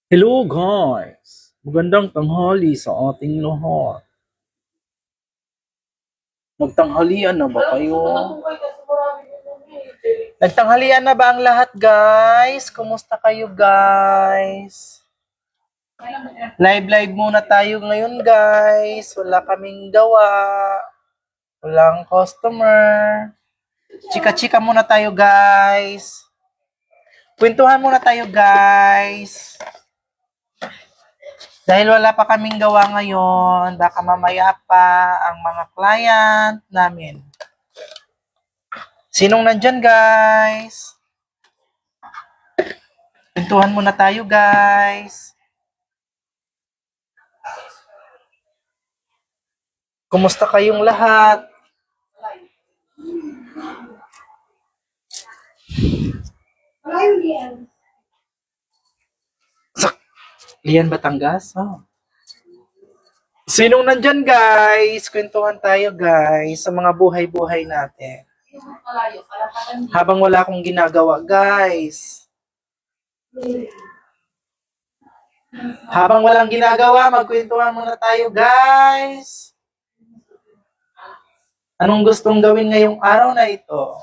Hello guys! Magandang tanghali sa ating lahat. Magtanghalian na ba kayo? Nagtanghalian na ba ang lahat guys? Kumusta kayo guys? Live muna tayo ngayon guys. Wala kaming gawa. Walang customer. Chika-chika muna tayo guys. Kwentuhan muna tayo guys. Dahil wala pa kaming gawa ngayon, baka mamaya pa ang mga client namin. Sinong nandyan, guys? Pintuhan muna tayo, guys. Kumusta kayong lahat? Lian Batangas? Oh. Sinong nandyan, guys? Kwentuhan tayo, guys, sa mga buhay-buhay natin. Habang wala akong ginagawa, guys. Habang walang ginagawa, magkwentuhan muna tayo, guys. Anong gustong gawin ngayong araw na ito?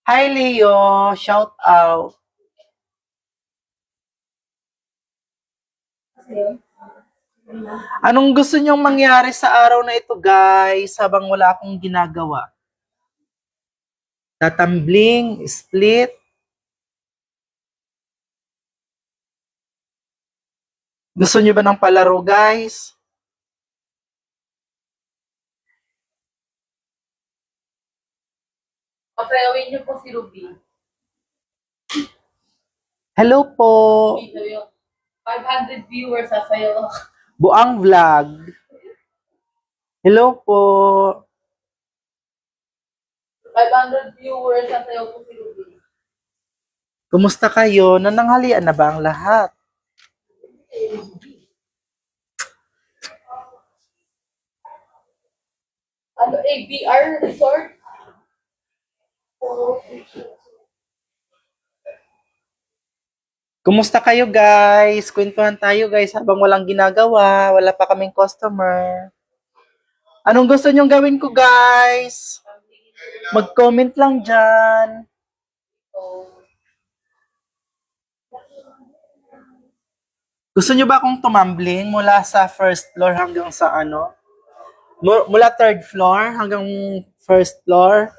Hi, Leo. Shout out. Anong gusto nyong mangyari sa araw na ito, guys, habang wala akong ginagawa? Tatambling, split. Gusto nyo ba ng palaro, guys? Papayawin niyo po si Ruby. Hello po. Dito yung 500 viewers sa sayo. Buang vlog. Hello po. 500 viewers sa sayo po si Ruby. Kumusta kayo? Nananghalian na ba ang lahat? Ano, ABR Resort? Kumusta kayo, guys? Kwentuhan tayo, guys, habang walang ginagawa. Wala pa kaming customer. Anong gusto nyong gawin ko, guys? Mag-comment lang dyan. Gusto nyo ba akong tumambling mula sa first floor hanggang sa ano? Mula third floor hanggang first floor?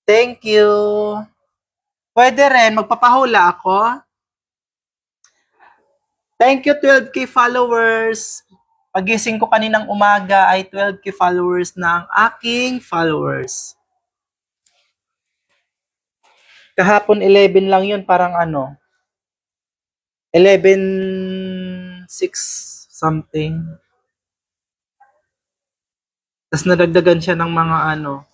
Thank you. Pwede rin, magpapahula ako. Thank you, 12K followers. Pagising ko kaninang umaga ay 12K followers na ang aking followers. Kahapon 11 lang yun, parang ano, 11.6 something. Tapos nadagdagan siya ng mga ano,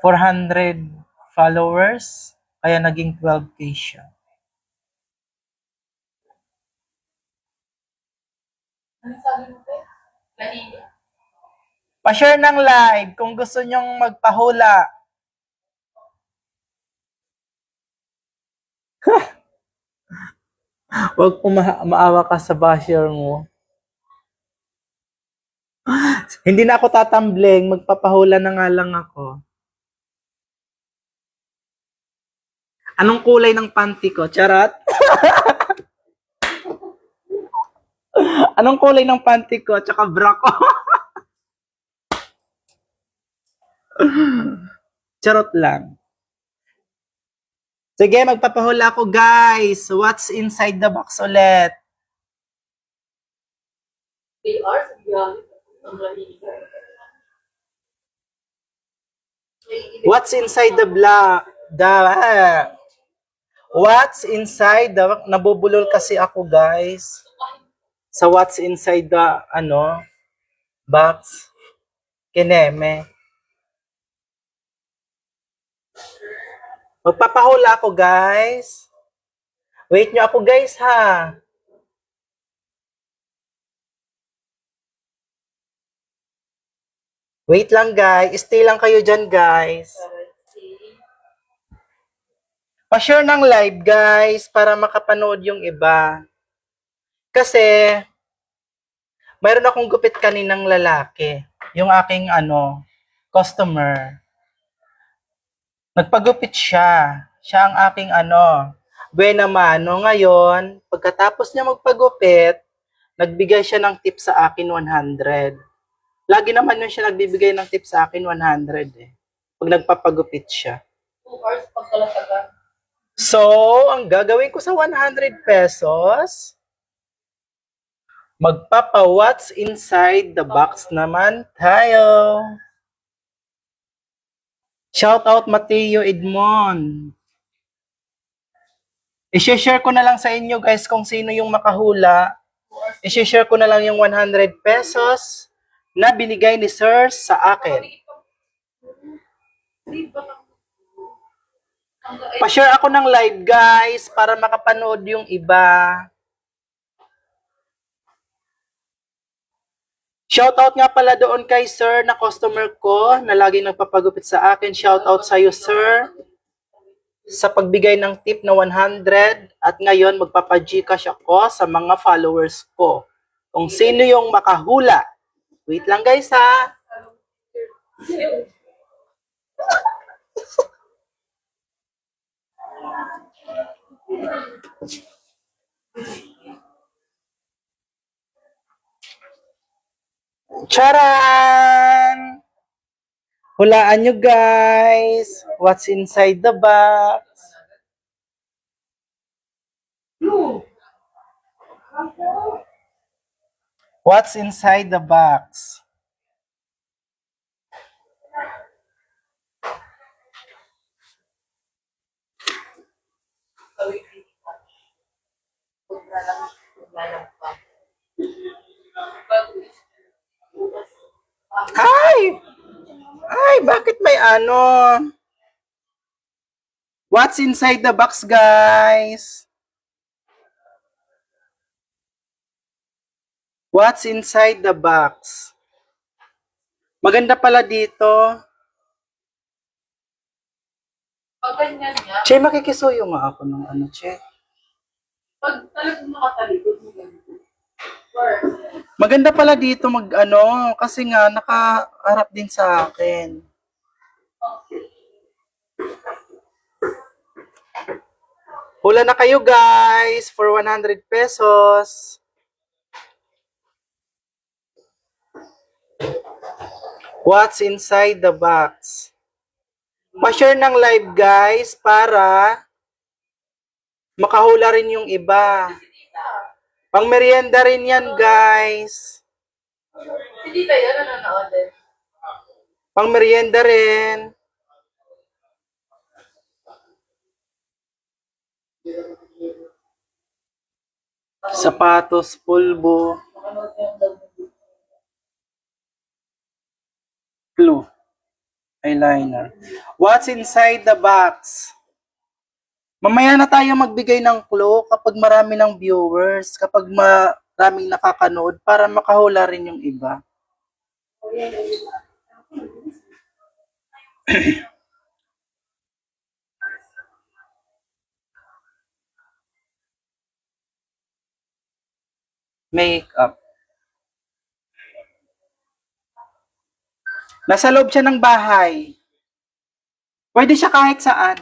400 followers, kaya naging 12K siya. Ano sabi mo po? Kanina. Pa-share ng live kung gusto nyong magpahula. Huwag po maawa ka sa basher mo. Hindi na ako tatambling, magpapahula na nga lang ako. Anong kulay ng panty ko? Charot? Anong kulay ng panty ko? Tsaka bra ko? Charot lang. Sige, magpapahula ako, guys. What's inside the box ulit? AR? Sabi ang kanina. What's inside the What's inside the nabubulol kasi ako, guys. Sa what's inside the box. Kineme. Magpapahula ako, guys. Wait nyo ako, guys, ha. Wait lang guys. Stay lang kayo dyan guys. Pa-share ng live guys para makapanood yung iba. Kasi mayroon akong gupit kaninang lalaki. Yung aking customer. Nagpagupit siya. Siya ang aking buena mano. Ngayon, pagkatapos niya magpagupit, nagbigay siya ng tip sa akin 100. Lagi naman yun siya nagbibigay ng tip sa akin 100 eh. Pag nagpapagupit siya. 2 hours pagkalatagan. So, ang gagawin ko sa 100 pesos, magpapa-what's inside the box naman tayo. Shout out Mateo Edmond. I-share ko na lang sa inyo guys kung sino yung makahula. I-share ko na lang yung 100 pesos na binigay ni Sir sa akin. Pa-share ako ng live guys para makapanood yung iba. Shoutout nga pala doon kay Sir na customer ko na laging nagpapagupit sa akin. Shoutout sa iyo Sir sa pagbigay ng tip na 100 at ngayon magpapa-Gcash ako sa mga followers ko. Kung sino yung makahula. Wait lang guys ha. Charan! Hulaan nyo guys. What's inside the box? What's inside the box? Ay! Ay, bakit may What's inside the box, guys? What's inside the box? Maganda pala dito. Pag ganyan niya, Che, makikisuyo nga ako ng Che. pag talagang nakatalikod mo ganito. Or, Maganda pala dito kasi nga nakaharap din sa akin. Hula na kayo guys for 100 pesos. What's inside the box? Pa-share ng live guys para makahula rin yung iba. Pang merienda rin yan guys. hindi tayo nanonood din. Pang merienda rin. Sapatos, pulbo, Nakanood niyo yung vlog mo. glue, eyeliner. What's inside the box? Mamaya na tayo magbigay ng clue kapag marami ng viewers, kapag maraming nakakanood para makahula rin yung iba. Makeup. Nasa loob siya ng bahay. Pwede siya kahit saan.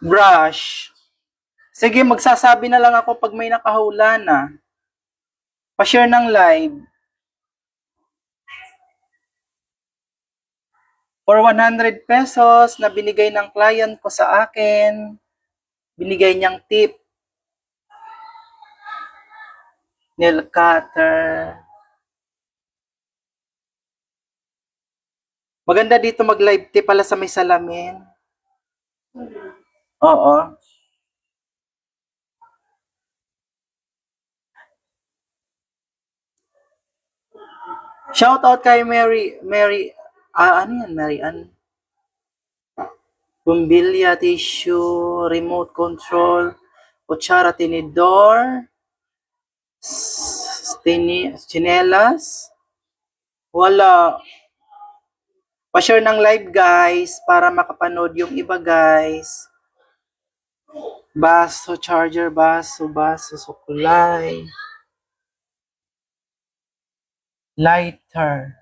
Brush. Sige, magsasabi na lang ako pag may nakahula na. Pa-share ng live. For 100 pesos na binigay ng client ko sa akin, binigay niyang tip. Nail cutter. Maganda dito mag-live tip pala sa may salamin. Oo. Shout out kay Mary, ano yan, Mary Ann? Bumbilya, tissue, remote control, kutsara, tinidor, chinelas. Wala. Pa-share ng live guys para makapanood yung iba guys. Baso, charger, baso, sukulay. Lighter.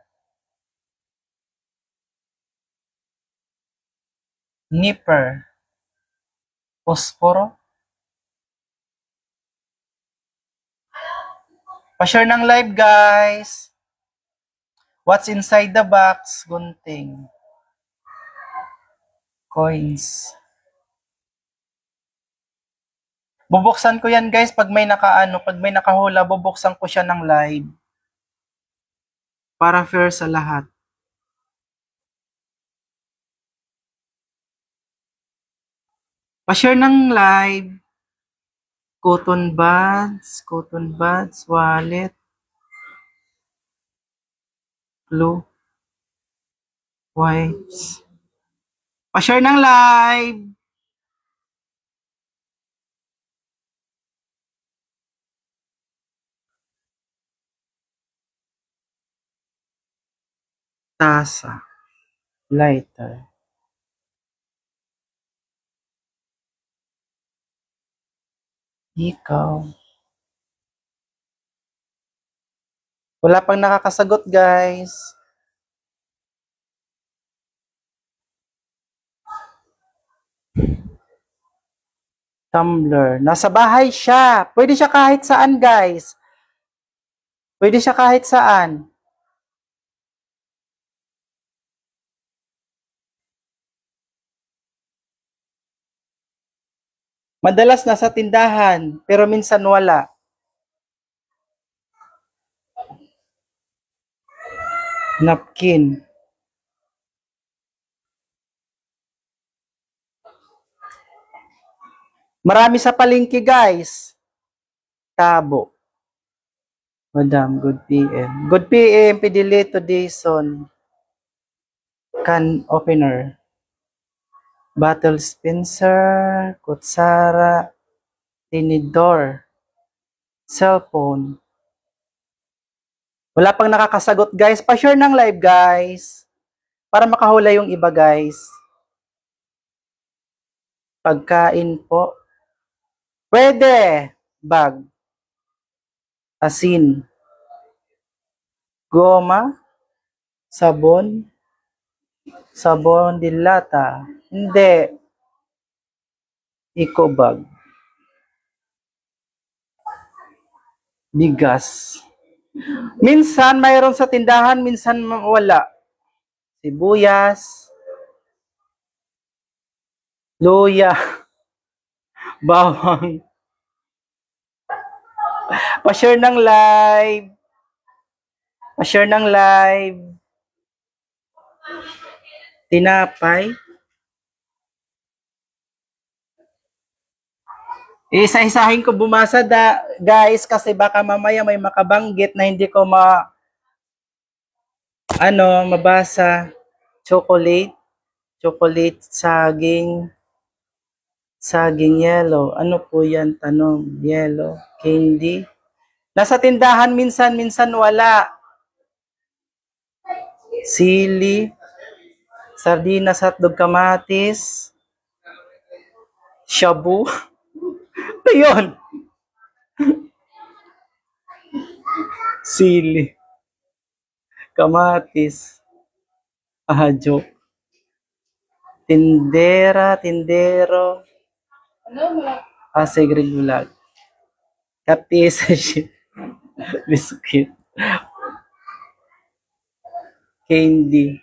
Nipper. Posporo. Pa-share ng live guys. What's inside the box? Gunting. Coins. Bubuksan ko yan guys pag may pag may nakahula, bubuksan ko siya ng live. Para fair sa lahat. Pa-share ng live. Cotton buds, wallet, blue, wipes. Pa-share ng live. Tasa. Lighter. Ikaw. Wala pang nakakasagot, guys. Tumbler. Nasa bahay siya. Pwede siya kahit saan, guys. Pwede siya kahit saan. Madalas nasa tindahan, pero minsan wala. Napkin. Marami sa palengke, guys. Tabo. Madam, good PM. Good PM, Pidilito Dison. Can opener. Bottle Spencer, kutsara, tinidor, cellphone. Wala pang nakakasagot, guys. Pa-share ng live, guys. Para makahula yung iba, guys. Pagkain po. Pwede. Bag. Asin. Goma. Sabon. Sabon dilata. Hindi. Eco bag. Bigas. Minsan mayroon sa tindahan, minsan wala. Sibuyas. Luya. Bawang. Pa-share ng live. Pa-share ng live. Tinapay. Isa-isahin ko bumasa guys kasi baka mamaya may makabanggit na hindi ko mabasa. Chocolate, saging yellow. Ano po yan? Tanong. Yellow, candy. Nasa tindahan minsan wala. Sili, sardinas, hotdog, kamatis, shabu. Ano yun? Sili, kamatis, joke. Tindero, Ano? Segre Gulag. Kape, sachet, biscuit, candy.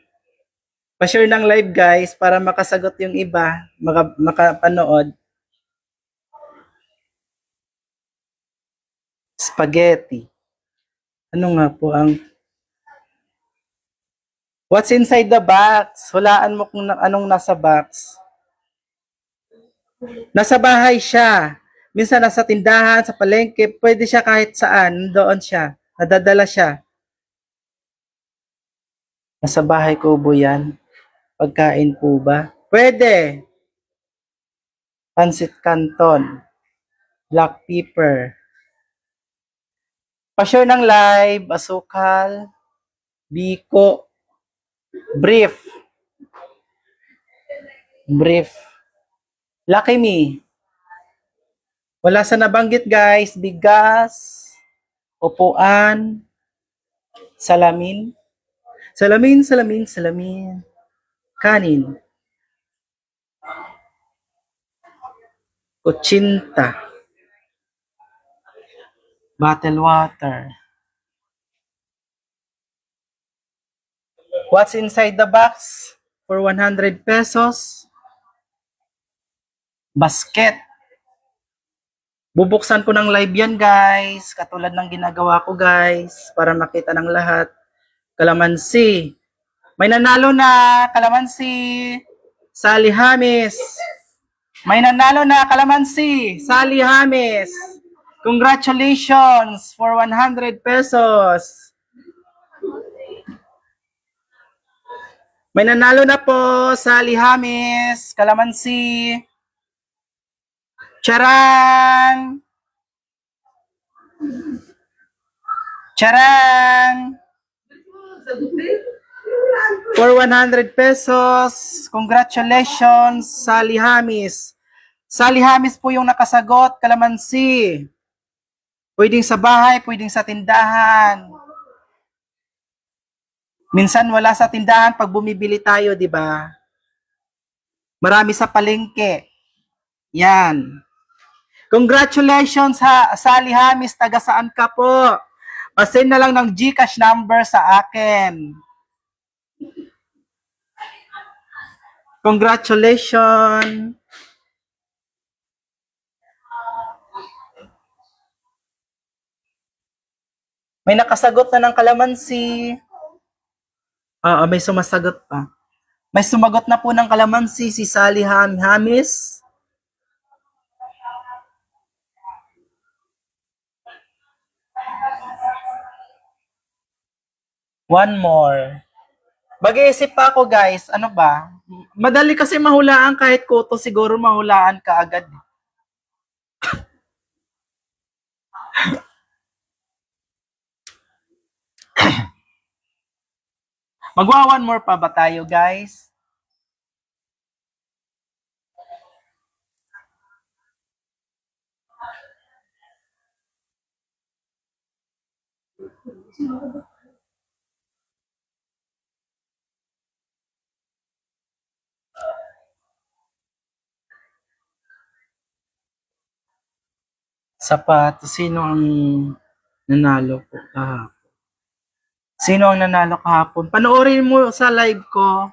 Pa-share ng live guys para makasagot yung iba, makapanood. Spaghetti. Ano nga po ang What's inside the box? Hulaan mo kung anong nasa box. Nasa bahay siya. Minsan nasa tindahan, sa palengke, pwede siya kahit saan, doon siya. Nadadala siya. Nasa bahay ko po yan. Pagkain po ba? Pwede. Pancit Canton. Black pepper. Pa-share ng live, asukal, biko, brief. Brief. Lucky me. Wala sa nabanggit guys, bigas, upuan, salamin. Salamin, salamin, salamin. Kanin. Kutsinta. Bottle water. What's inside the box for 100 pesos? Basket. Bubuksan ko ng live yan guys, katulad ng ginagawa ko guys, para makita ng lahat. Kalamansi. May nanalo na kalamansi. Sally Hamis. May nanalo na kalamansi. Sally Hamis. Congratulations for 100 pesos. May nanalo na po, Sally Hamis, kalamansi. Charan! Charan! For 100 pesos, congratulations, Sally Hamis. Sally Hamis po yung nakasagot, kalamansi. Pwedeng sa bahay, pwedeng sa tindahan. Minsan wala sa tindahan pag bumibili tayo, di ba? Marami sa palengke. Yan. Congratulations ha, Sally Hamis, taga saan ka po? Pasend na lang ng GCash number sa akin. Congratulations. May nakasagot na ng kalamansi. Oo, may sumasagot pa. May sumagot na po ng kalamansi si Sally Hamis. One more. Mag-iisip pa ako guys, ano ba? Madali kasi mahulaan kahit kuto, siguro mahulaan ka agad. Magwa one more pa ba tayo guys? Sapatos, sino ang nanalo po kahapon? Sino ang nanalo kahapon? Panoorin mo sa live ko.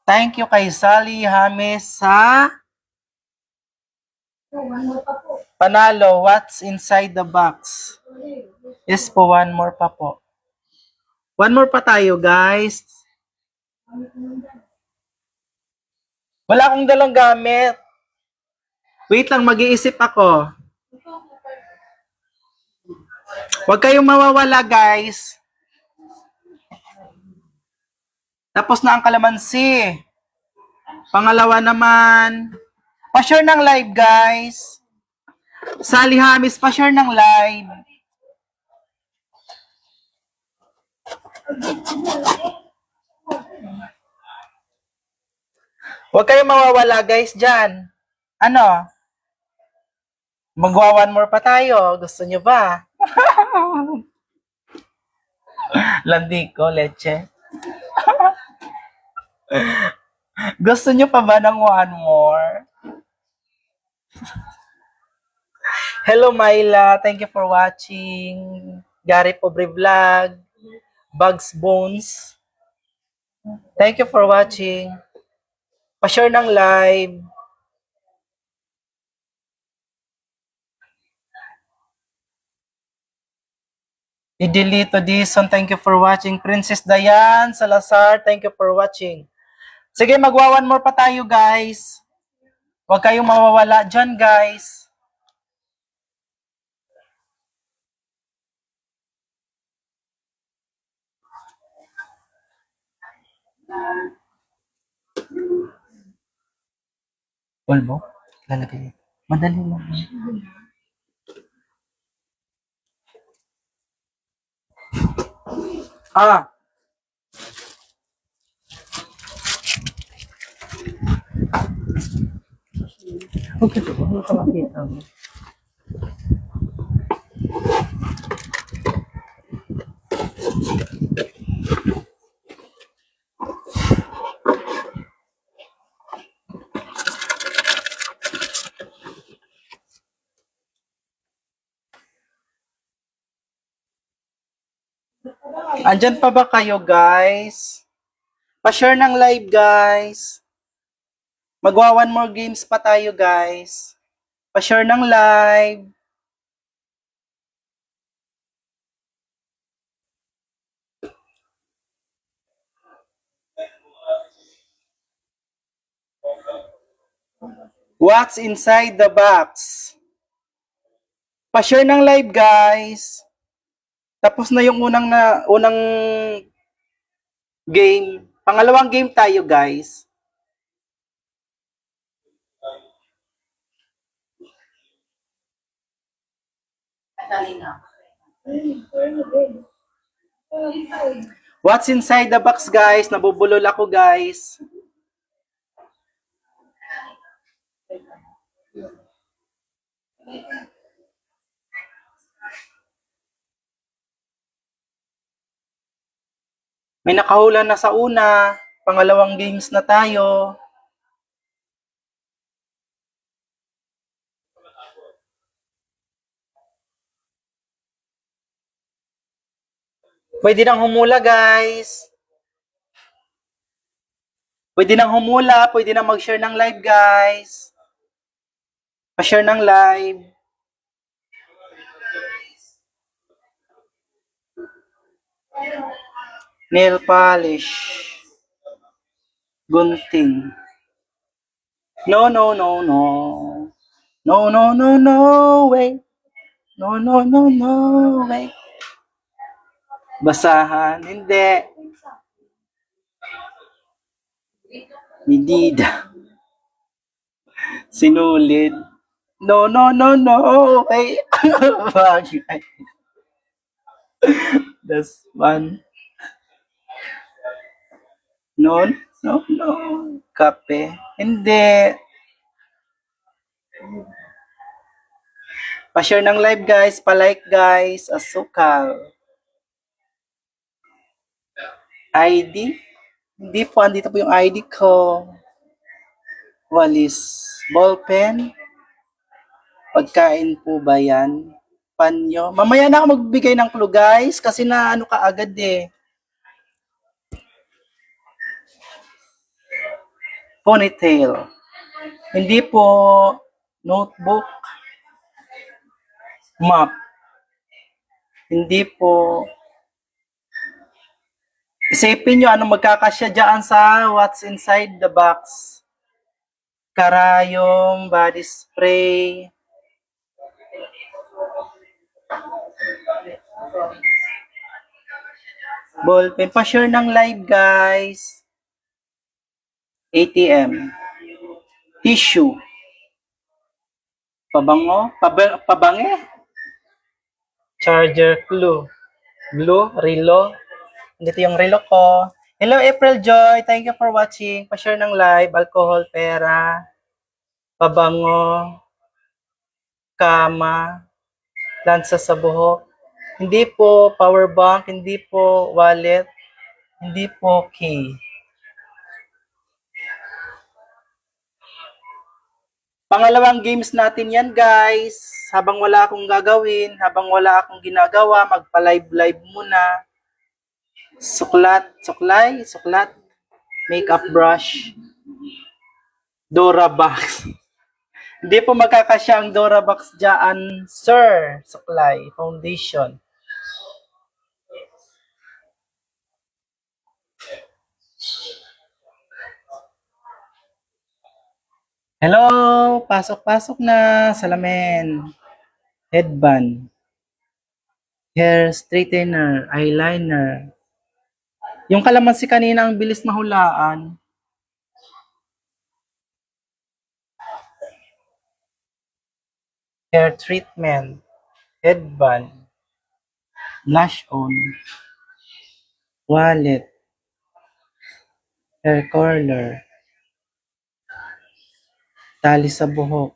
Thank you kay Sally Hamis sa panalo. What's inside the box? Yes po, one more pa po. One more pa tayo, guys. Wala akong dalang gamit. Wait lang, mag-iisip ako. Huwag kayong mawawala, guys. Tapos na ang kalamansi. Pangalawa naman, pa-share ng live, guys. Sally Hamis, pa-share ng live. Huwag kayong mawawala, guys, dyan. Ano? Magwa one more pa tayo. Gusto nyo ba? Landi ko, leche. Gusto nyo pa ba ng one more? Hello, Myla. Thank you for watching. Gary Pobre Vlog. Bugs Bones. Thank you for watching. Pa-share ng live. Idelito Dison, thank you for watching. Princess Diane Salazar, thank you for watching. Sige, magwa one more pa tayo, guys. Huwag kayong mawawala dyan, guys. Polvo? Lalagay. Madali lang. Ah, okay to. Ano ka makita mo? Andyan pa ba kayo, guys? Pa-share ng live, guys. Magwa one more games pa tayo, guys. Pa-share ng live. What's inside the box? Pa-share ng live, guys. Tapos na yung unang game. Pangalawang game tayo, guys. What's inside the box, guys? Nabubulol ako, guys. May nakahula na sa una. Pangalawang games na tayo. Pwede nang humula, guys. Pwede nang humula. Pwede nang mag-share ng live, guys. Pa-share ng live. Nail polish. Gunting. No, no, no, no. No, no, no, no way. No, no, no, no way. Basahan. Hindi. Medida. Sinulid. No, no, no, no way. Bagay. That's one. No, no, no. Kape. Hindi. Pa-share ng live, guys. Pa-like, guys. Asukal. ID? Hindi po. Andito po yung ID ko. Walis. Ballpen. Pagkain po ba yan? Panyo. Mamaya na ako magbigay ng clue, guys. Kasi na ano ka agad eh. Ponytail. Hindi po. Notebook. Map. Hindi po. Isipin nyo ano magkakasya dyan sa what's inside the box. Karayom, body spray. Ballpen. Pa-share ng live, guys. ATM. Tissue. Pabango. Pabange. Charger. Clue. Blue. Relo. Dito yung relo ko. Hello, April Joy. Thank you for watching. Pa-share ng live. Alcohol, pera. Pabango. Kama. Lansa sa buhok. Hindi po power bank. Hindi po wallet. Hindi po key. Pangalawang games natin yan, guys. Habang wala akong gagawin, habang wala akong ginagawa, magpa-live-live muna. Suklat, suklay, suklat. Makeup brush. Dora box. Hindi po magkakasya ang Dora box dyan, sir. Suklay, foundation. Hello, pasok-pasok na, salamin. Headband. Hair straightener, eyeliner. Yung kalamansi kanina ang bilis mahulaan. Hair treatment, headband, blush on, wallet, hair curler, tali sa buhok,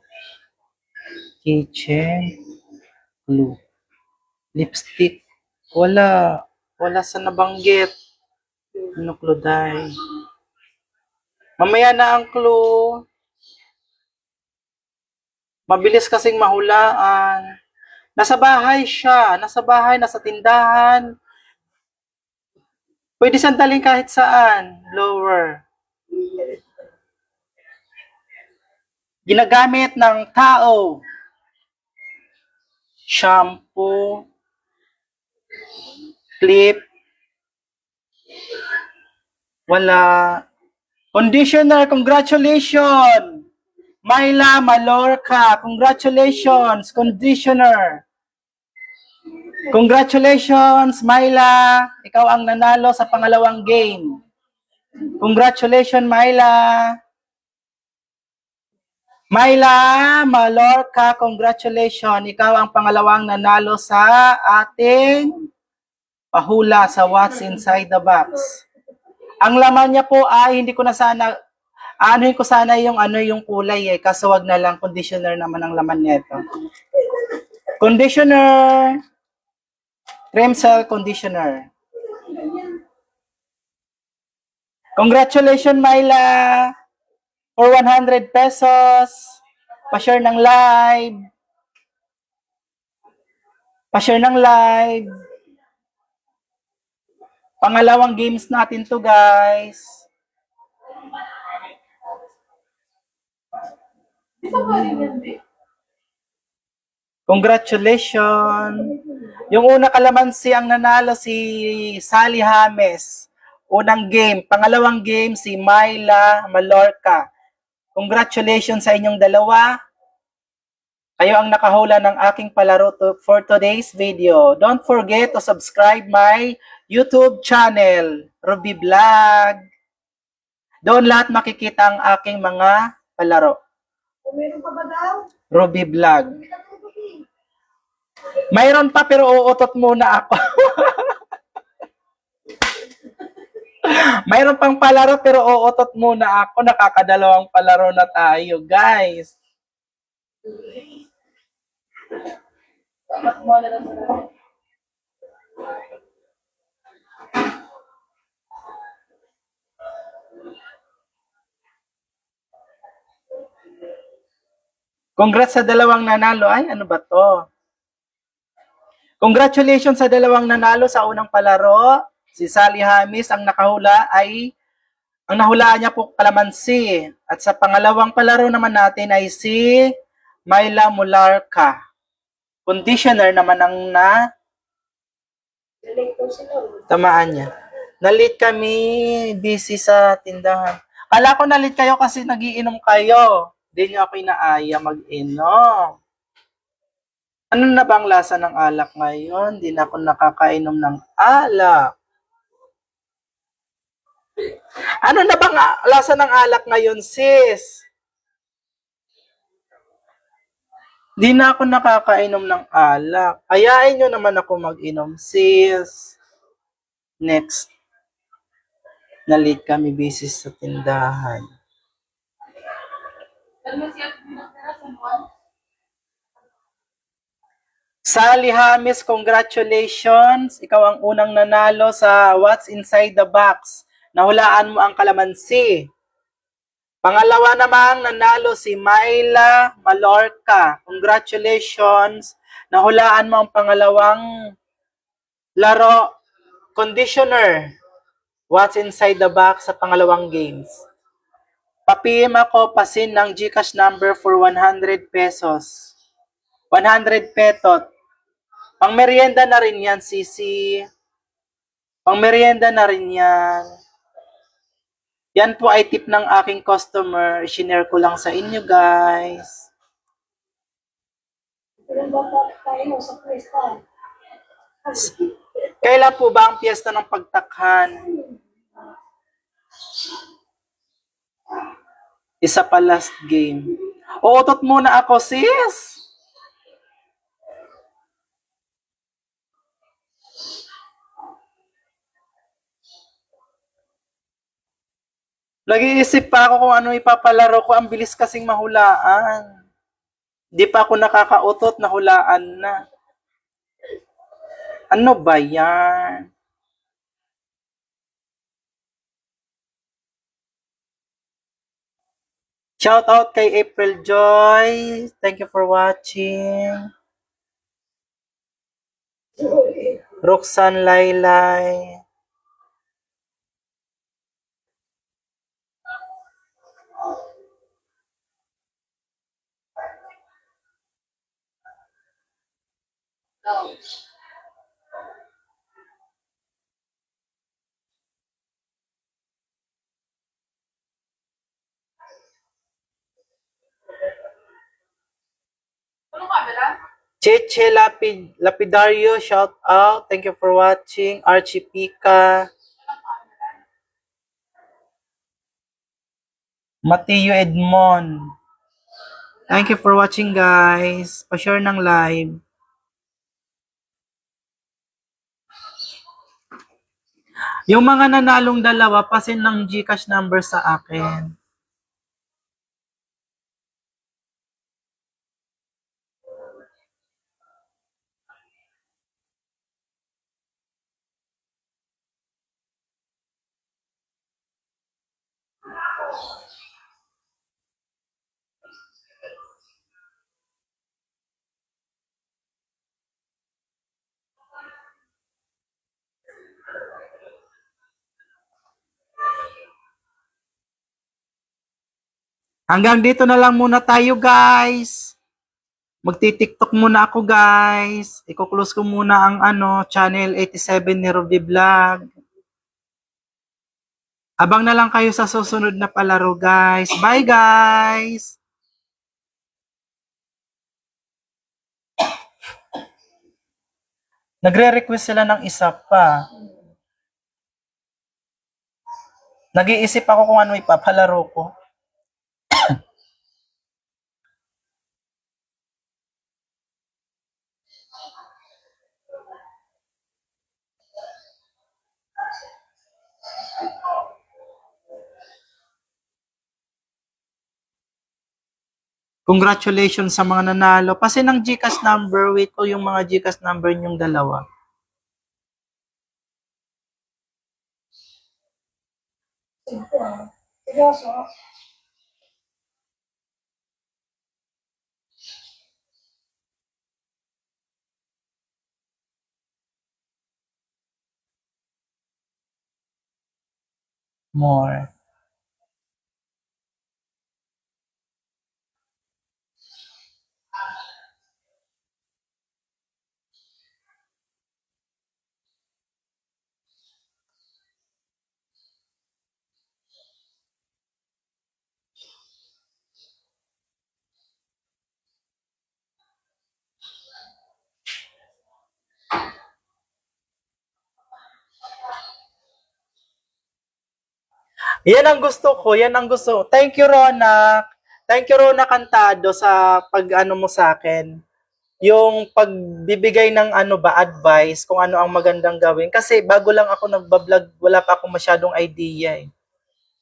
keychain, glue, lipstick. Wala. Wala sa nabanggit. Ano clue dahil? Mamaya na ang clue. Mabilis kasing mahulaan. Nasa bahay siya. Nasa bahay, nasa tindahan. Pwede sandalin kahit saan. Lower. Ginagamit ng tao. Shampoo. Clip. Wala. Conditioner, congratulations! Myla Malorca, congratulations, conditioner. Congratulations, Myla. Ikaw ang nanalo sa pangalawang game. Congratulations, Myla. Myla Malorca, congratulations. Ikaw ang pangalawang nanalo sa ating pahula sa What's Inside the Box. Ang laman niya po ay hindi ko na sana anuhin ko sana yung kulay kaso wag na lang, conditioner naman ang laman nito. Conditioner. Cream cell conditioner. Congratulations, Myla, for 100 pesos. Pa-share ng live. Pa-share ng live. Pangalawang games natin to, guys. Congratulations. Yung una kalamansi ang nanalo si Sally James. Unang game. Pangalawang game si Myla Malorca. Congratulations sa inyong dalawa. Kayo ang nakahula ng aking palaro for today's video. Don't forget to subscribe my YouTube channel, Ruby Vlog. Doon lahat makikita ang aking mga palaro. Meron pa ba daw? Ruby Vlog. Mayroon pa pero uutot muna ako. Mayroon pang palaro pero uutot muna ako. Nakakadalawang palaro na tayo, guys. Dapat mo na lang sa Congrats sa dalawang nanalo. Ay, ano ba to? Congratulations sa dalawang nanalo sa unang palaro. Si Sally James ang nakahula ay ang nahulaan niya po kalamansi. At sa pangalawang palaro naman natin ay si Myla Mularca. Conditioner naman ang Nalate daw sila. tamaan niya. Nalit kami, busy sa tindahan. Kala ko nalit kayo kasi nagiinom kayo. Hindi niyo ako inaaya mag-inom. Ano na bang lasa ng alak ngayon? Hindi na ako nakakainom ng alak. Ano na bang lasa ng alak ngayon, sis? Di na ako nakakainom ng alak. Ayain nyo naman ako mag-inom, sis. Next. Nalit kami busy sa tindahan. Alam mo siya, pinagdara sa buwan. Sally James, congratulations. Ikaw ang unang nanalo sa What's Inside the Box. Nahulaan mo ang kalamansi. Pangalawa namang nanalo si Myla Malorca. Congratulations. Nahulaan mo ang pangalawang laro. Conditioner. What's Inside the Box sa pangalawang games. Pa-PM ako, pasin ng GCash number for 100 pesos. 100 petot. Pang merienda na rin yan, Sisi. Pang merienda na rin yan. Yan po ay tip ng aking customer. I-share ko lang sa inyo, guys. Kailan ba tayo sa pwesta? Kailan po ba ang piyesta ng pagtakhan? Isa pa last game. Uutot muna ako, sis. Nag-iisip pa ako kung ano ipapalaro ko. Ang bilis kasing mahulaan. Di pa ako nakakautot, nahulaan na. Ano ba yan? Shout out kay April Joy. Thank you for watching. Roxanne Laylay. No. Ano camera? Cheche Lapidario, shout out. Thank you for watching. Archie Pica. Mateo Edmond. Thank you for watching, guys. Pa-share ng live. Yung mga nanalong dalawa, pasin ng GCash number sa akin. Hanggang dito na lang muna tayo, guys. Magti-TikTok muna ako, guys. Iko-close ko muna ang channel 87 ni Ruby Vlog. Abang na lang kayo sa susunod na palaro, guys. Bye, guys! Nagre-request sila ng isa pa. Nag-iisip ako kung ano ipapalaro ko. Congratulations sa mga nanalo. Kasi ng GCash number, wait ko yung mga GCash number niyong dalawa. Seryoso. More. Yan ang gusto ko, yan ang gusto. Thank you, Rona. Thank you, Rona Cantado, sa pag-ano mo sa akin. Yung pagbibigay ng advice kung ano ang magandang gawin. Kasi bago lang ako nagbablog, wala pa akong masyadong idea eh.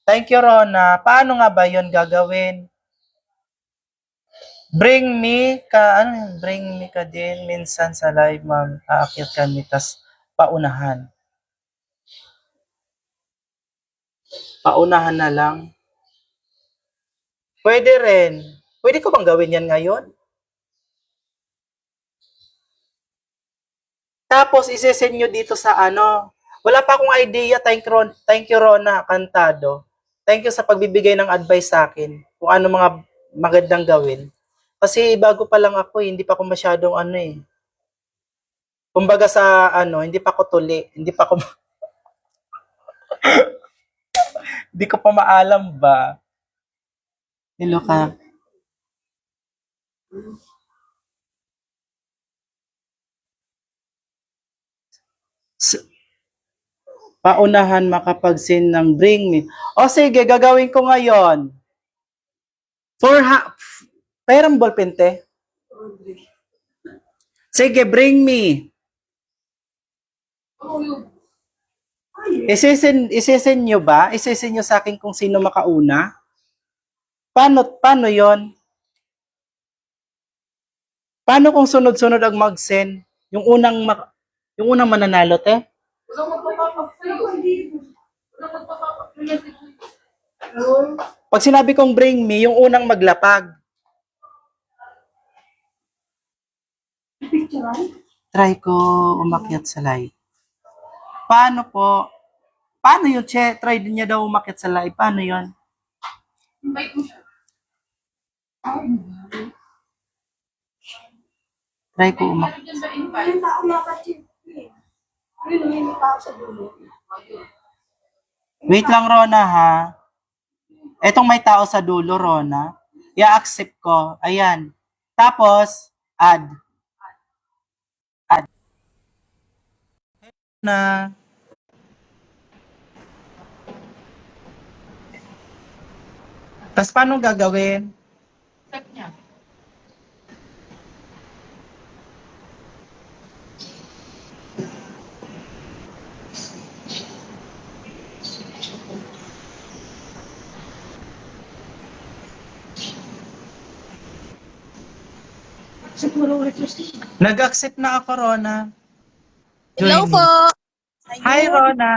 Thank you, Rona. Paano nga ba yon gagawin? Bring me ka din minsan sa live, ma'am. Aakyat kami, tas paunahan. Paunahan na lang. Pwede rin. Pwede ko bang gawin yan ngayon? Tapos, isesend nyo dito sa Wala pa akong idea. Thank you, Rona Cantado. Thank you sa pagbibigay ng advice sa akin. Kung ano mga magandang gawin. Kasi bago pa lang ako, hindi pa ako masyadong Kumbaga sa hindi pa ako tuli. Hindi pa ako, hindi ko pa maalam ba. Hello ka. Paunahan makapag-send ng bring me. O sige, gagawin ko ngayon. Perang ballpen, te. Sige, bring me. Oo, yun. Isesen nyo ba? Isesen nyo sa akin kung sino makauna? Paano yon? Paano kung sunod-sunod ang mag-send? Yung unang mananalo, te? Walang magpapakap sa'yo. Walang magpapakap na message. Pag sinabi kong bring me, yung unang maglapag. Picturean? Try ko umakyat sa live. Paano po? Paano yun, Che? Try din niya daw umakyat sa live. Paano yun? Invite mo siya. Try ko umakyat. Meron dyan ba invite? Yung tao makachip eh. Yun, yung tao sa dulo. Wait lang, Rona, ha? Etong may tao sa dulo, Rona. I-accept ko. Ayan. Tapos, add. Add. Na. Tapos, paano gagawin? Accept niya. Siguro request. Nag-accept na ako, Rona. Hello Join po. me. Hi, Rona.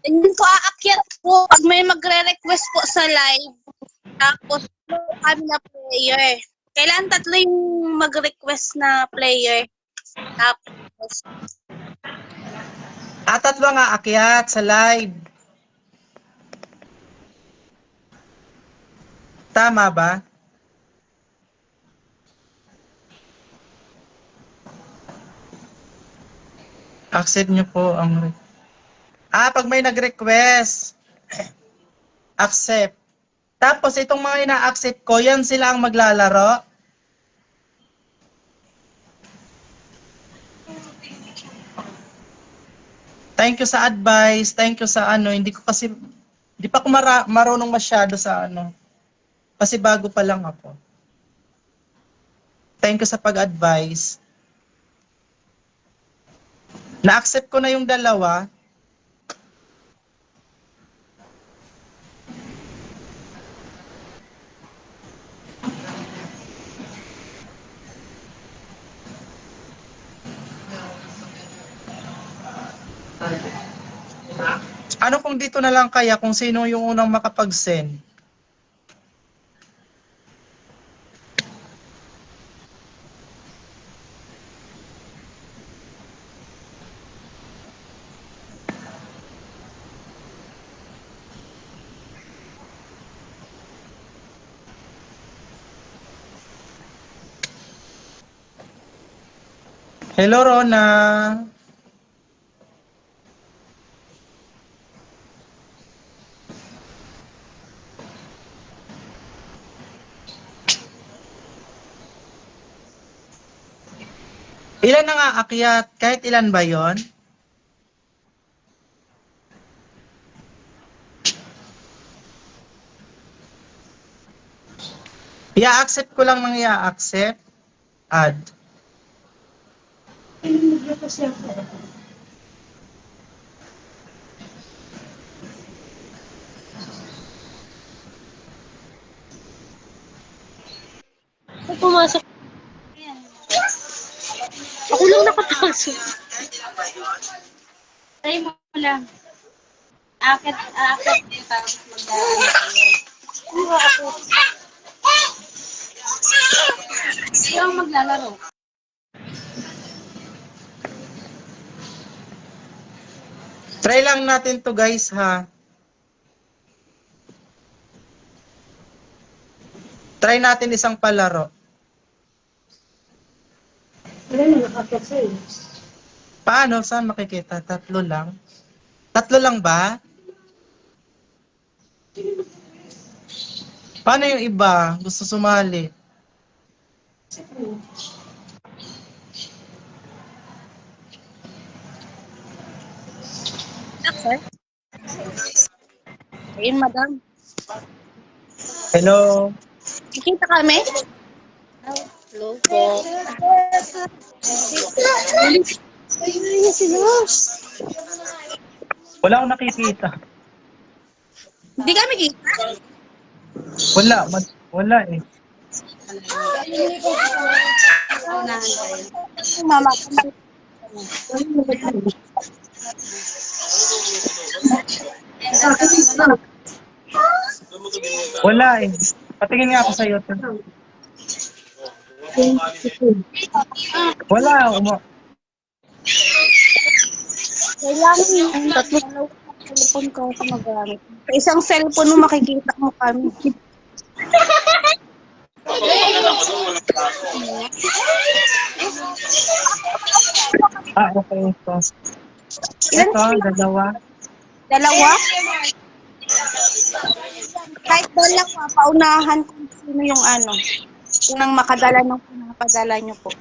Tingin ko aakyat po pag may magre-request po sa live. Tapos kami na player. Kailan tatlo yung mag-request na player? Tapos, Tatlo nga akyat sa live. Tama ba? Accept nyo po ang... pag may nag-request, accept. Tapos itong mga ina-accept ko, yan sila ang maglalaro. Thank you sa advice, thank you sa hindi pa ako marunong masyado sa kasi bago pa lang ako. Thank you sa pag-advise. Na-accept ko na yung dalawa. Ano kung dito na lang kaya kung sino yung unang makapag-send? Hello, Rona. Ilan na nga akyat? Kahit ilan ba yon? I-accept ko lang ng i-accept. Add. Request niya po. pumasok. Ako lang nakapasok. Try mo lang. Akit. Tapos yung maglalaro. Try lang natin to guys ha. Try natin isang palaro. Wala na nakakat sa'yo. Paano? Saan makikita? Tatlo lang? Tatlo lang ba? Paano yung iba? Gusto sumali? Sir? Ayun, madam. Hello? Nakikita kami? Hello po. Ayun si Luz. Wala akong nakikita. Hindi kami kita. Wala eh. Mama. Wala eh. Patingin nga ako sa'yo. Wala. Kailangan yung tatlo cellphone ko sa magamit. Sa isang cellphone mo makikita mo kami. Okay. Ilan Ito, dalawa. Dalawa? Kahit dalawa, paunahan kung sino yung ano. Yung ang makadala ng pinapadala nyo po.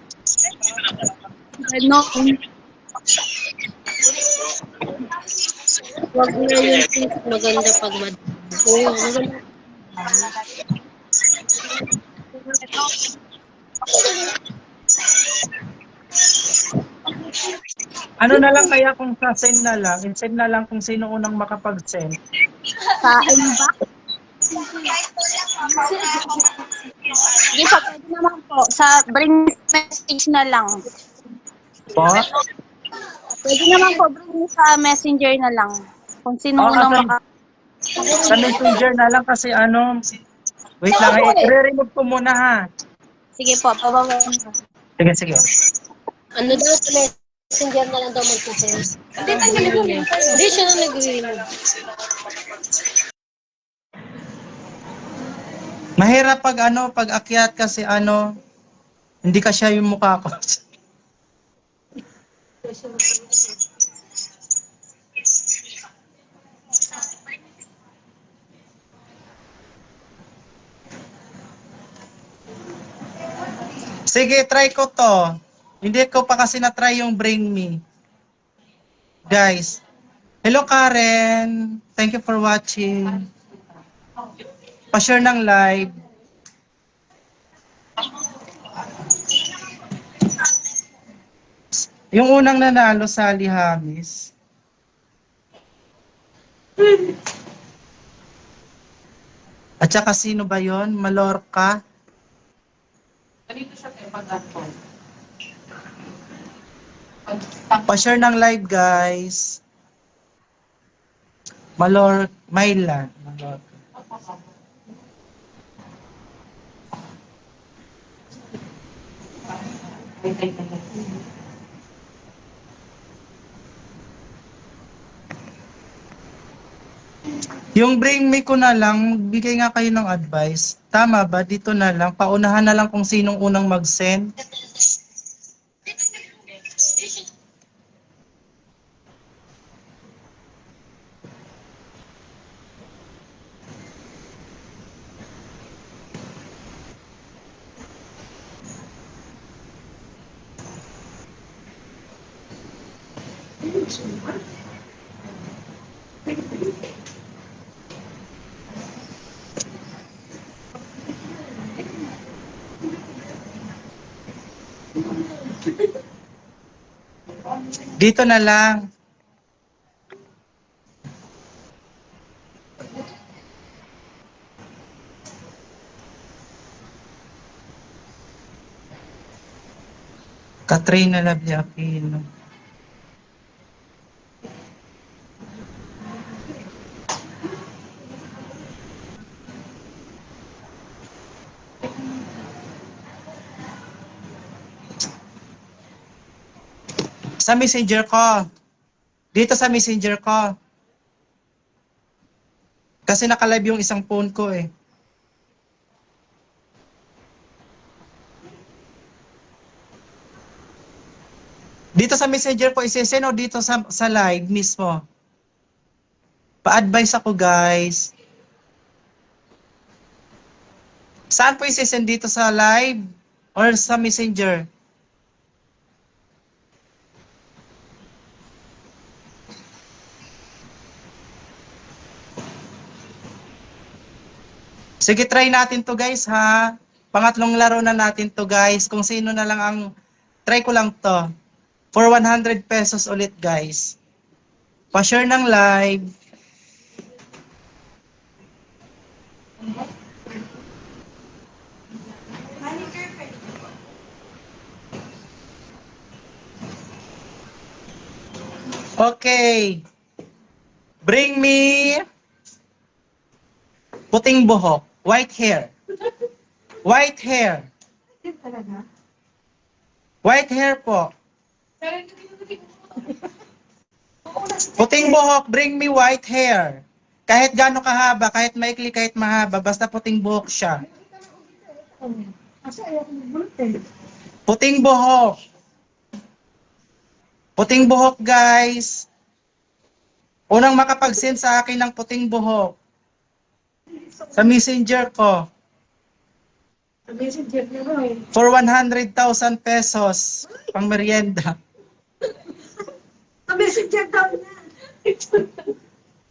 Ano? Wag na yung maganda pag Oo, maganda. Ano na lang kaya kung sa-send na lang? I-send na lang kung sino unang makapag-send. Sa inbox? Hindi pa, pwede naman po. Sa bring message na lang. Po? Pwede naman po, bring sa messenger na lang. Kung sino unang Sa messenger na lang kasi wait lang, i-remove ko muna ha. Sige po, pababayan ko. Sige. Ano daw sa messenger na lang daw mag-send. Hindi siya na nag-remove. Mahirap pag akyat kasi hindi ka siya yung mukha ko. Sige, try ko to. Hindi ko pa kasi na-try yung Bring Me. Guys. Hello, Karen. Thank you for watching. Pa-share ng live. Yung unang nanalo, Sally Hamis. At saka sino ba yon? Malorca? Pa-share ng live, guys. Mylan. Malorca. Yung Bring Me ko na lang, magbigay nga kayo ng advice. Tama ba? Dito na lang. Paunahan na lang kung sinong unang mag-send. Dito na lang. Katrina Labiakino. Sa messenger ko. Dito sa messenger ko. Kasi naka-live yung isang phone ko eh. Dito sa messenger ko isesend o dito sa live mismo? Pa-advise ako, guys. Saan po isesend dito sa live or sa messenger? Sige, try natin to guys ha. Pangatlong laro na natin to guys. Kung sino na lang ang try ko lang to. For 100 pesos ulit guys. Pa-share ng live. Okay. Bring me puting buhok. White hair. White hair. White hair po. Puting buhok, bring me white hair. Kahit gaano kahaba, kahit maikli, kahit mahaba, basta puting buhok siya. Puting buhok. Puting buhok, guys. Unang makapag-send sa akin ng puting buhok. Sa messenger ko. For 100,000 pesos. Pang merienda.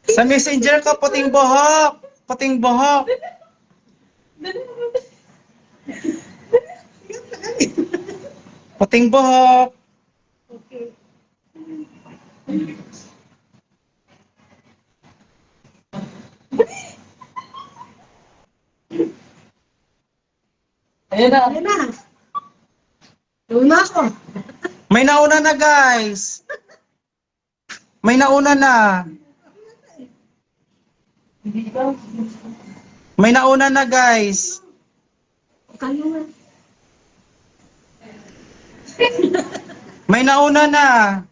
Sa messenger ko, puting buhok. Puting buhok. Puting buhok. Ayan na. Luna ako. May nauna na, guys. May nauna na. May nauna na, guys. May nauna na.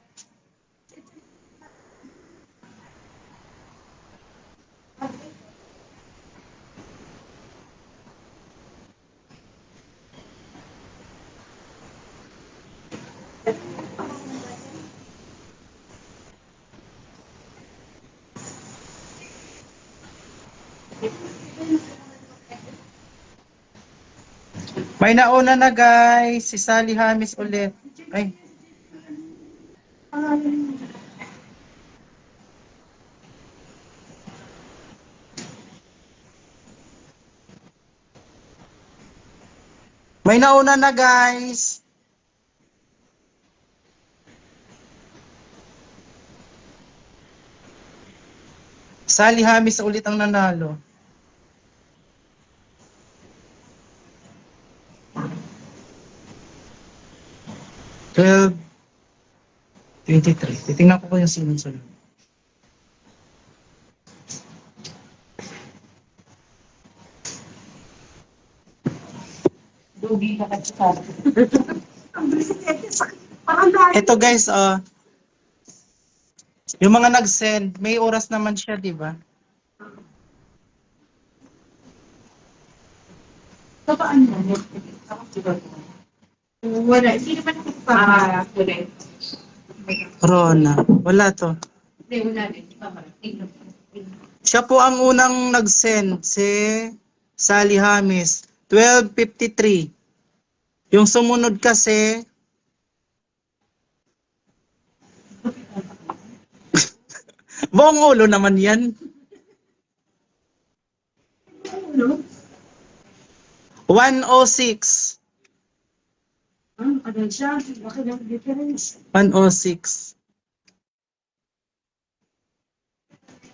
May nauna na, guys. Si Sally Hamis ulit. Ay. May nauna na, guys. Sally Hamis ulit ang nanalo. Well, 23. Titingnan ko yung sinunod. Ito guys, yung mga nag-send, may oras naman siya, di ba? Wala. Hindi naman ako pa. Rona. Wala to. Hindi, wala rin. Siya po ang unang nag-send, si Sally Hamis. 12:53. Yung sumunod kasi, buong ulo naman yan. 106. Ano siya? Bakit ang difference? 106.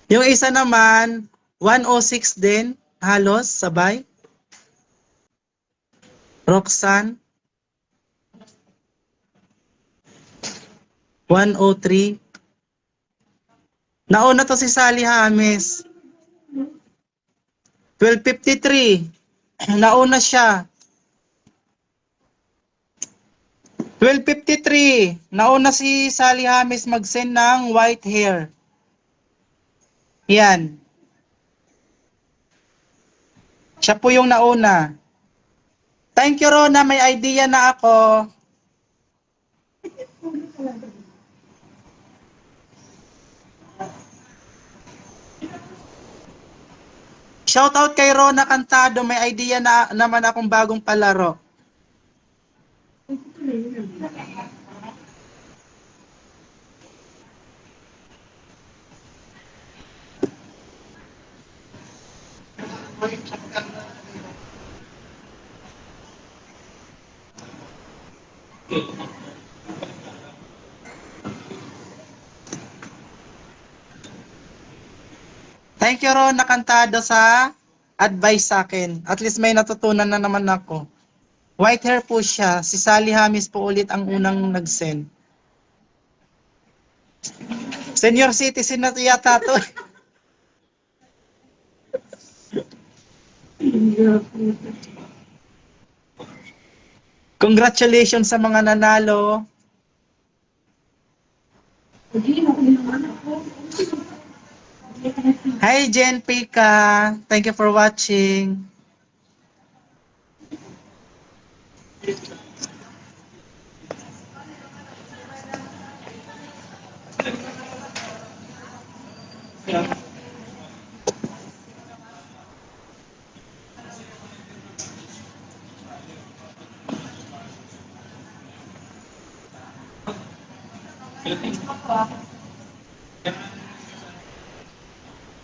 Yung isa naman, 106 din, halos, sabay. Roxanne. 103. Nauna to si Sally Hamis. 12:53. Nauna siya. 12:53. Nauna si Sally Hamis mag-send ng white hair. Yan. Siya po yung nauna. Thank you, Rona. May idea na ako. Shoutout kay Rona Cantado. May idea na naman akong bagong palaro. Thank you, Ron, nakantado sa advice sa akin. At least may natutunan na naman ako. White hair po siya. Si Sally Hamis po ulit ang unang nag-send. Senior citizen na yata to. Congratulations sa mga nanalo. Hi, Jen Pika. Thank you for watching.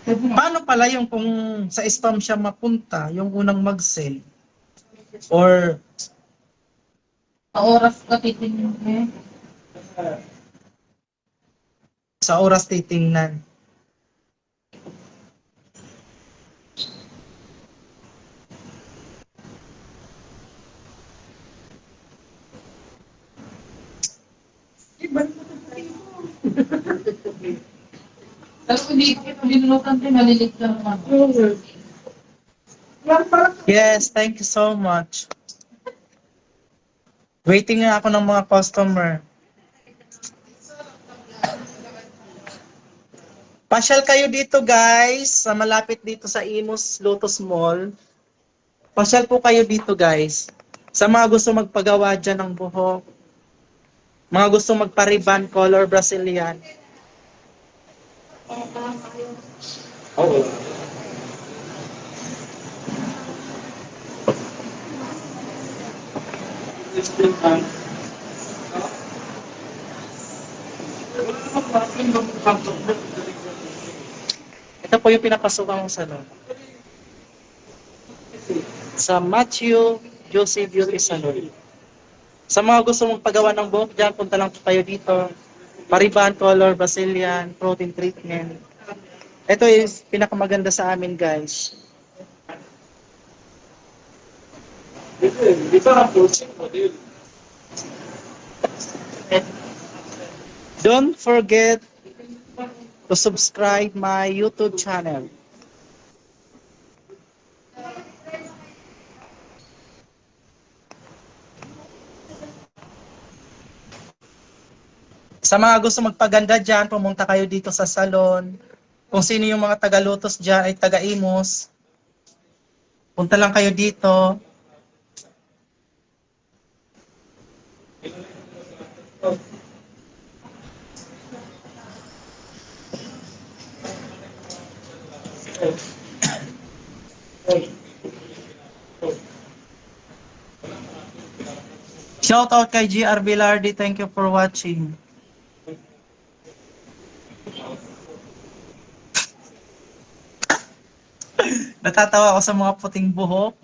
Paano pala yung kung sa spam siya mapunta, yung unang mag-send? Or Oras ka titingin. sa oras titingnan? Pero hindi binunutan din, malilit lang naman. Yes, thank you so much. Waiting nga ako ng mga customer. Pasyal kayo dito guys, sa malapit dito sa Imus Lotus Mall. Pasyal po kayo dito guys. Sa mga gusto magpagawa dyan ng buhok, mga gusto magpa-ribbon color Brazilian. Ito po yung pinapasukan kong salon. Sa Matthew Joseph Beauty Salon. Sa mga gusto mong pagawa ng buhok dyan, punta lang po kayo dito. Pariban, color, Brazilian, protein treatment. Ito is pinakamaganda sa amin guys. Don't forget to subscribe my YouTube channel. Sa mga gusto magpaganda dyan, pumunta kayo dito sa salon. Kung sino yung mga taga-Lotus dyan ay taga-Imus, punta lang kayo dito. Shout out kay GR Bilardi, thank you for watching. Natatawa ako sa mga puting buhok.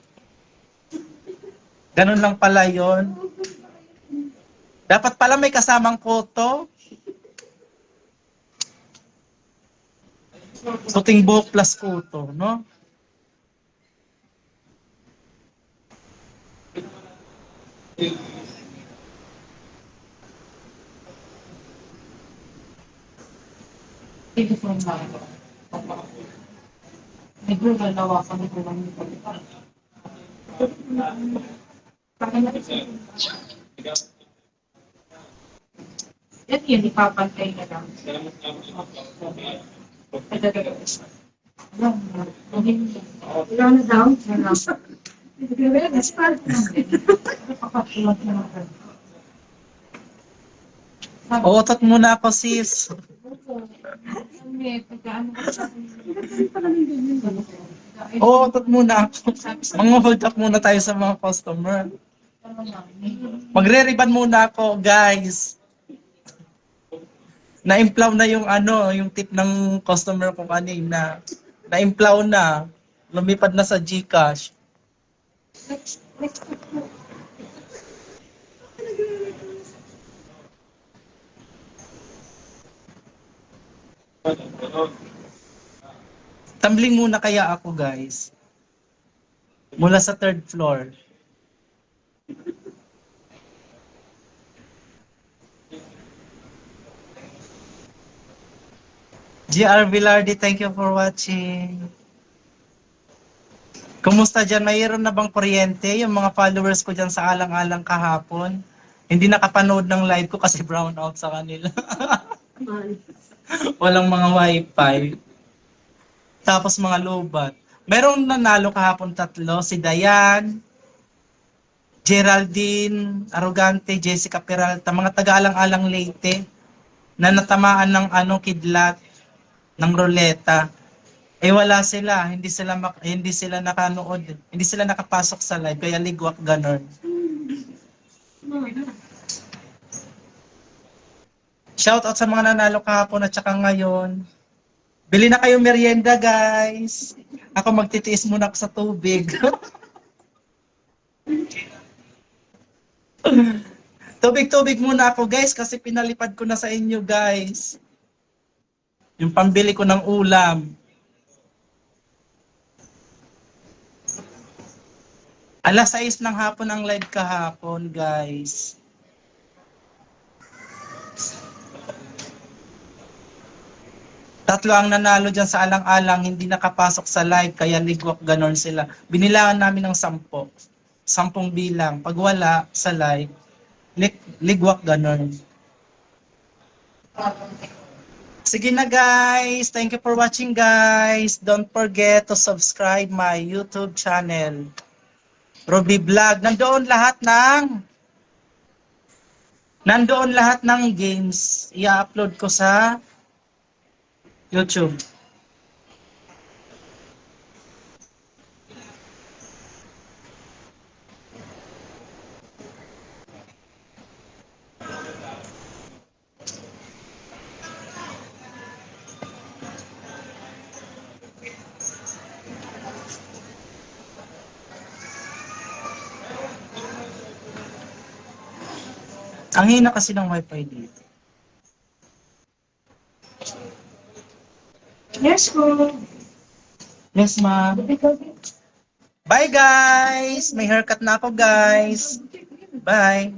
Ganun lang pala yon. Dapat pala may kasamang photo. Puting buhok plus photo, no? Dito sa mga. May Google daw ako nito lang nito. Yan yun, ipapantay na lang. Ilan na daw? Uutot muna ako sis. Uutot muna ako. Mang-hold up muna tayo sa mga customer. Magre-ribbon muna ako, guys. Na-implaw na yung yung tip ng customer ko kanina. Na-implaw na. Lumipad na sa GCash. Tumbling muna kaya ako, guys. Mula sa third floor. GR Villardi, thank you for watching. Kumusta dyan? Mayroon na bang kuryente? Yung mga followers ko dyan sa alang-alang kahapon. Hindi nakapanood ng live ko kasi brown out sa kanila. Walang mga wifi. Tapos mga lobat. Merong nanalo kahapon 3. Si Dayan, Geraldine, Arrogante, Jessica Peralta. Mga taga-alang-alang Leyte na natamaan ng kidlat ng ruleta. Eh wala sila, hindi sila nakanood, hindi sila nakapasok sa live kaya ligwak ganon. Shout out sa mga nanalo kahapon at saka ngayon. Bili na kayo merienda, guys. Ako magtitiis muna ako sa tubig. Tubig-tubig muna ako, guys, kasi pinalipad ko na sa inyo, guys. Yung pambili ko ng ulam. Alas 6 ng hapon ang live kahapon, guys. Tatlo ang nanalo dyan sa alang-alang, hindi nakapasok sa live, kaya ligwak ganon sila. Binilangan namin ng 10. 10 bilang. Pag wala sa live, ligwak ganon. Sige na, guys. Thank you for watching, guys. Don't forget to subscribe my YouTube channel. Roby Vlog. Nandoon lahat ng games. I-upload ko sa YouTube. Ang hina kasi ng wifi dito. Yes, po. Yes, ma'am. Bye, guys! May haircut na ako, guys. Bye!